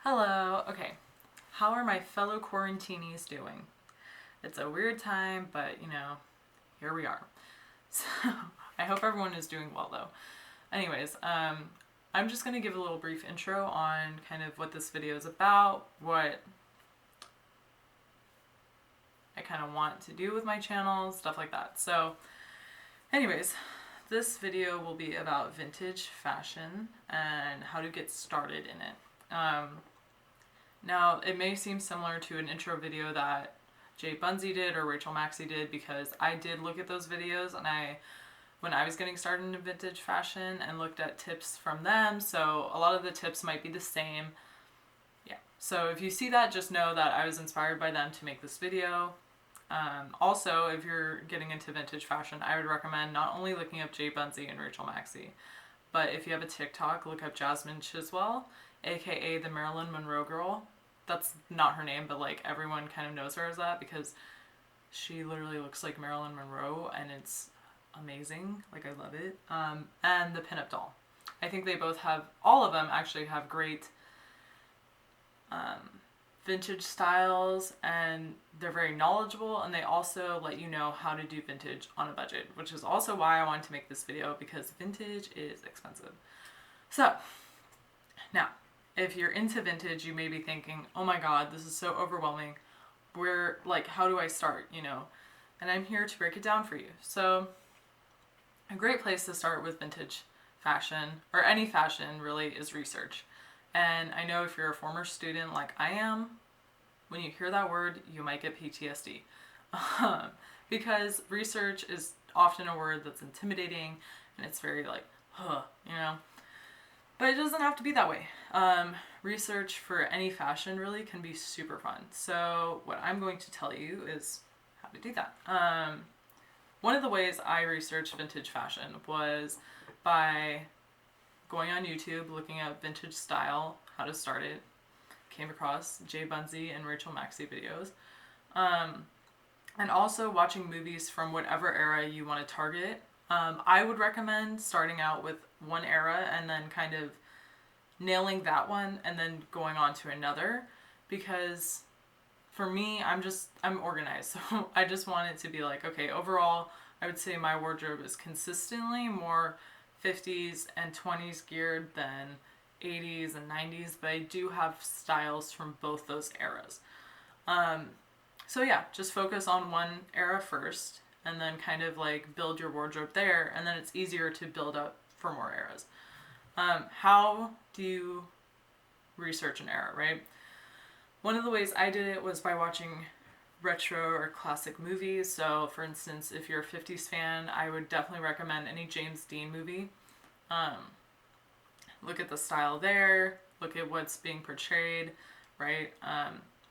Hello. Okay. How are my fellow quarantinis doing? It's a weird time, but here we are. So I hope everyone is doing well though. Anyways, I'm just going to give a little brief intro on kind of what this video is about, what I kind of want to do with my channel, stuff like that. So anyways, this video will be about vintage fashion and how to get started in it. Now, it may seem similar to an intro video that JBunzie did or Maksy did, because I did look at those videos and when I was getting started in vintage fashion and looked at tips from them, so a lot of the tips might be the same. Yeah, so if you see that, just know that I was inspired by them to make this video. Also, if you're getting into vintage fashion, I would recommend not only looking up JBunzie and Maksy, but if you have a TikTok, look up Jasmine Chiswell, aka the Marilyn Monroe girl. That's not her name, but like everyone kind of knows her as that because she literally looks like Marilyn Monroe and it's amazing. Like, I love it. And the Pinup doll. I think they both have, all of them actually have great vintage styles, and they're very knowledgeable, and they also let you know how to do vintage on a budget, which is also why I wanted to make this video, because vintage is expensive. So now, if you're into vintage, you may be thinking, oh my god, this is so overwhelming. How do I start, And I'm here to break it down for you. So a great place to start with vintage fashion, or any fashion really, is research. And I know if you're a former student like I am, when you hear that word, you might get PTSD. Because research is often a word that's intimidating, and it's very like, But it doesn't have to be that way. Research for any fashion really can be super fun. So what I'm going to tell you is how to do that. One of the ways I researched vintage fashion was by going on YouTube, looking at vintage style, how to start it. Came across JBunzie and Maksy videos. And also watching movies from whatever era you want to target. I would recommend starting out with one era and then kind of nailing that one and then going on to another, because for me, I'm organized. So I just want it to be like, okay, overall, I would say my wardrobe is consistently more 50s and 20s geared than 80s and 90s, but I do have styles from both those eras. So yeah, just focus on one era first, and then kind of like build your wardrobe there, and then it's easier to build up for more eras. How do you research an era, right? One of the ways I did it was by watching retro or classic movies. So for instance, if you're a 50s fan, I would definitely recommend any James Dean movie. Look at the style there, look at what's being portrayed, right?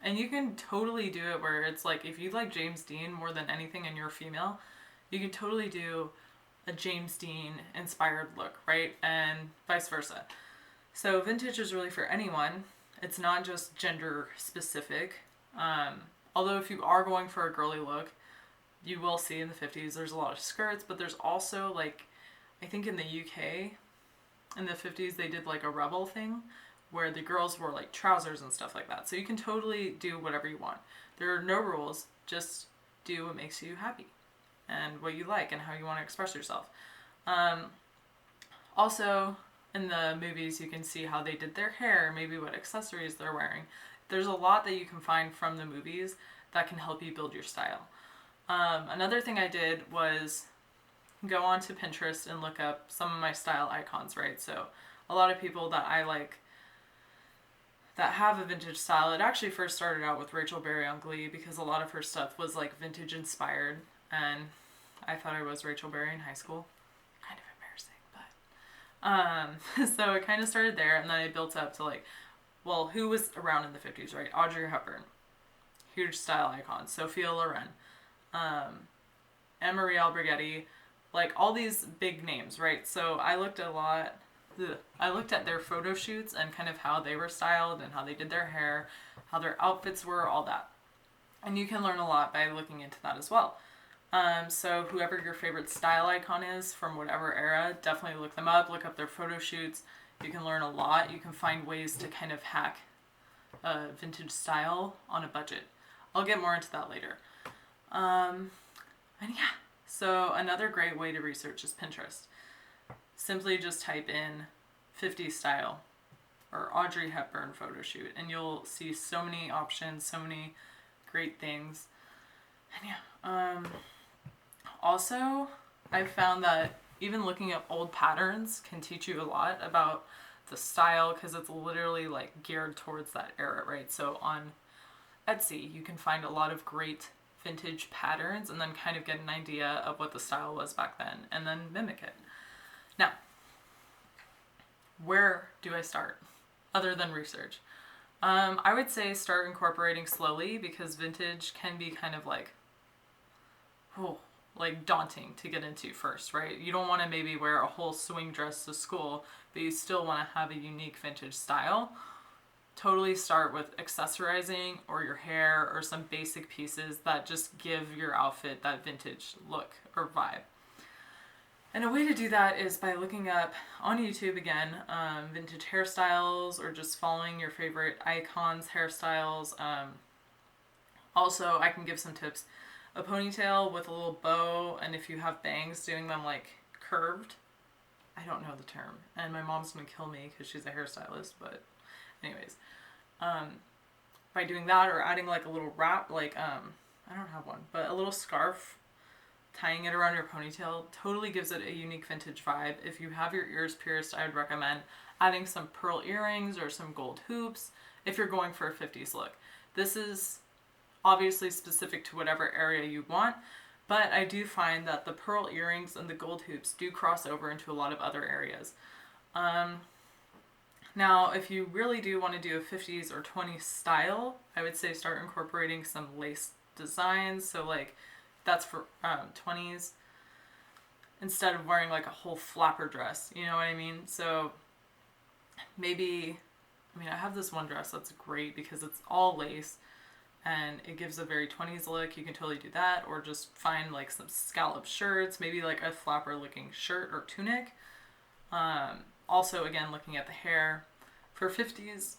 And you can totally do it where it's like, if you like James Dean more than anything and you're a female, you can totally do a James Dean inspired look, right? And vice versa. So vintage is really for anyone. It's not just gender specific. Although if you are going for a girly look, you will see in the 50s there's a lot of skirts, but there's also like, I think in the UK, in the 50s they did like a rebel thing where the girls wore like trousers and stuff like that. So you can totally do whatever you want. There are no rules, just do what makes you happy and what you like and how you want to express yourself. Also, in the movies you can see how they did their hair, maybe what accessories they're wearing. There's a lot that you can find from the movies that can help you build your style. Another thing I did was go on to Pinterest and look up some of my style icons, right? So a lot of people that I like that have a vintage style, it actually first started out with Rachel Berry on Glee, because a lot of her stuff was like vintage inspired, and I thought I was Rachel Berry in high school. Kind of embarrassing, but so it kind of started there, and then I built up to like, well, who was around in the 50s, right? Audrey Hepburn, huge style icon. Sophia Loren, Anne-Marie Albrigetti, like all these big names, right? So I looked at their photo shoots and kind of how they were styled and how they did their hair, how their outfits were, all that. And you can learn a lot by looking into that as well. So whoever your favorite style icon is from whatever era, definitely look them up, look up their photo shoots. You can learn a lot. You can find ways to kind of hack a vintage style on a budget. I'll get more into that later. And yeah, so another great way to research is Pinterest. Simply just type in 50s style or Audrey Hepburn photo shoot, and you'll see so many options, so many great things. And yeah, also I've found that even looking at old patterns can teach you a lot about the style, because it's literally like geared towards that era, right? So on Etsy, you can find a lot of great vintage patterns and then kind of get an idea of what the style was back then and then mimic it. Now, where do I start other than research? I would say start incorporating slowly, because vintage can be kind of like, like daunting to get into first, right? You don't want to maybe wear a whole swing dress to school, but you still want to have a unique vintage style. Totally start with accessorizing or your hair or some basic pieces that just give your outfit that vintage look or vibe. And a way to do that is by looking up on YouTube again, vintage hairstyles, or just following your favorite icons' hairstyles. Also, I can give some tips. A ponytail with a little bow, and if you have bangs, doing them like curved. I don't know the term, and my mom's gonna kill me because she's a hairstylist, but anyways. By doing that, or adding like a little wrap, like, I don't have one, but a little scarf, tying it around your ponytail, totally gives it a unique vintage vibe. If you have your ears pierced, I would recommend adding some pearl earrings or some gold hoops if you're going for a 50s look. This is obviously specific to whatever area you want, but I do find that the pearl earrings and the gold hoops do cross over into a lot of other areas. Now, if you really do want to do a 50s or 20s style, I would say start incorporating some lace designs. So like, that's for 20s, instead of wearing like a whole flapper dress, you know what I mean? So maybe, I have this one dress that's great because it's all lace and it gives a very 20s look. You can totally do that, or just find like some scallop shirts, maybe like a flapper looking shirt or tunic. Also, again, looking at the hair for 50s,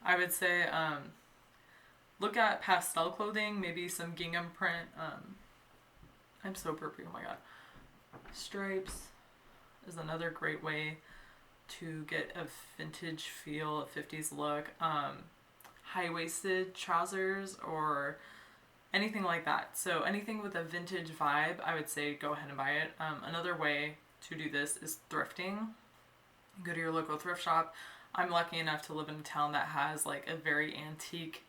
I would say look at pastel clothing, maybe some gingham print. I'm so burpy, oh my god. Stripes is another great way to get a vintage feel, a 50s look. High-waisted trousers or anything like that. So anything with a vintage vibe, I would say go ahead and buy it. Another way to do this is thrifting. Go to your local thrift shop. I'm lucky enough to live in a town that has like a very antique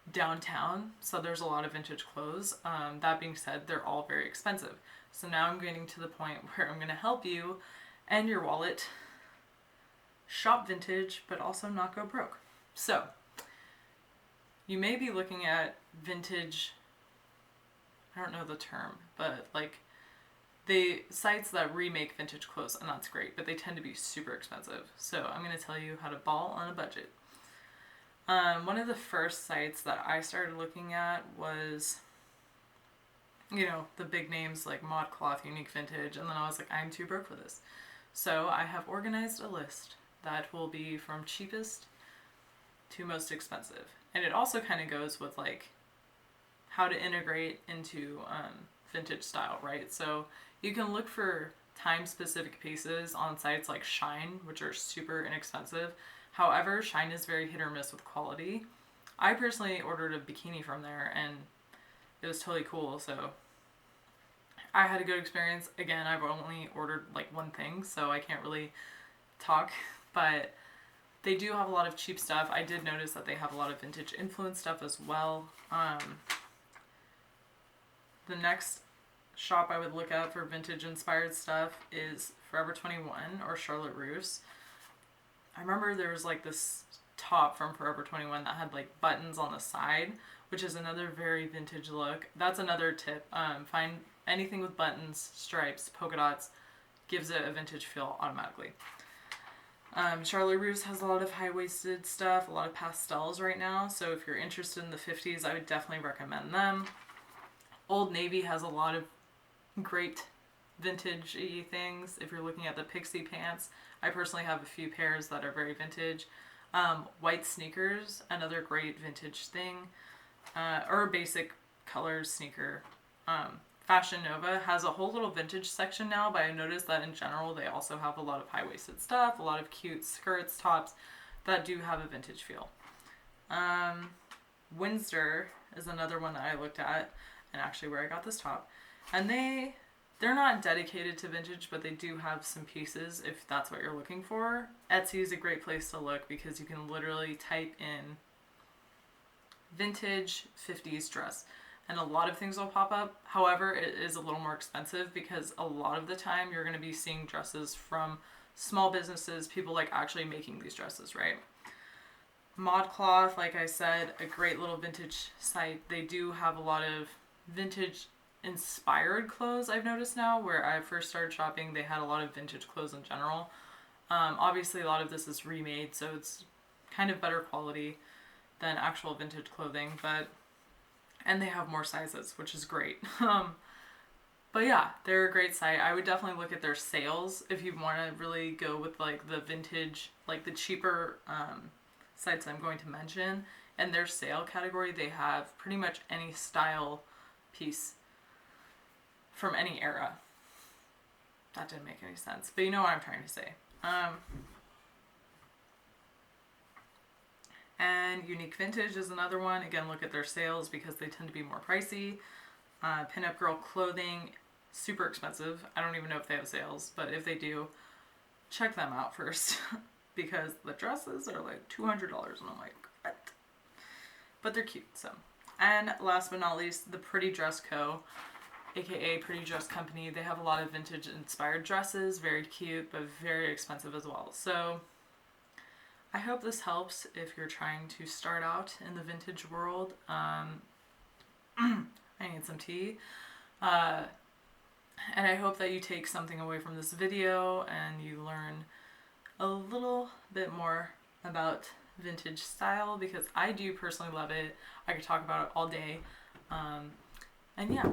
downtown, so there's a lot of vintage clothes. That being said, they're all very expensive. So now I'm getting to the point where I'm going to help you and your wallet shop vintage, but also not go broke. So you may be looking at vintage, I don't know the term, but like the sites that remake vintage clothes, and that's great, but they tend to be super expensive. So I'm going to tell you how to ball on a budget. One of the first sites that I started looking at was, the big names like Modcloth, Unique Vintage, and then I was like, I'm too broke for this. So I have organized a list that will be from cheapest to most expensive. And it also kind of goes with like how to integrate into vintage style, right? So you can look for time-specific pieces on sites like SHEIN, which are super inexpensive. However, SHEIN is very hit or miss with quality. I personally ordered a bikini from there and it was totally cool, so I had a good experience. Again, I've only ordered like one thing, so I can't really talk, but they do have a lot of cheap stuff. I did notice that they have a lot of vintage influence stuff as well. The next shop I would look at for vintage inspired stuff is Forever 21 or Charlotte Russe. I remember there was like this top from Forever 21 that had like buttons on the side, which is another very vintage look. That's another tip. Find anything with buttons, stripes, polka dots, gives it a vintage feel automatically. Charlotte Russe has a lot of high-waisted stuff, a lot of pastels right now, so if you're interested in the 50s, I would definitely recommend them. Old Navy has a lot of great vintage-y things. If you're looking at the pixie pants, I personally have a few pairs that are very vintage. White sneakers, another great vintage thing, or a basic colors sneaker. Fashion Nova has a whole little vintage section now, but I noticed that in general they also have a lot of high-waisted stuff, a lot of cute skirts, tops that do have a vintage feel. Windsor is another one that I looked at, and actually where I got this top. And they're not dedicated to vintage, but they do have some pieces if that's what you're looking for. Etsy is a great place to look because you can literally type in vintage 50s dress and a lot of things will pop up. However, it is a little more expensive because a lot of the time you're going to be seeing dresses from small businesses, people like actually making these dresses, right? Modcloth, like I said, a great little vintage site. They do have a lot of vintage inspired clothes, I've noticed now. Where I first started shopping, they had a lot of vintage clothes in general. Obviously a lot of this is remade, so it's kind of better quality than actual vintage clothing, and they have more sizes, which is great. But yeah, they're a great site. I would definitely look at their sales if you want to really go with like the vintage, like the cheaper sites I'm going to mention. In their sale category, they have pretty much any style piece from any era. That didn't make any sense, but you know what I'm trying to say. And Unique Vintage is another one. Again, look at their sales because they tend to be more pricey. Pinupgirl clothing, super expensive. I don't even know if they have sales, but if they do, check them out first because the dresses are like $200 and I'm like, what? But they're cute, so. And last but not least, the Pretty Dress Co., aka Pretty Dress Company. They have a lot of vintage inspired dresses, very cute, but very expensive as well. So I hope this helps if you're trying to start out in the vintage world. I need some tea. And I hope that you take something away from this video and you learn a little bit more about vintage style because I do personally love it. I could talk about it all day. And yeah.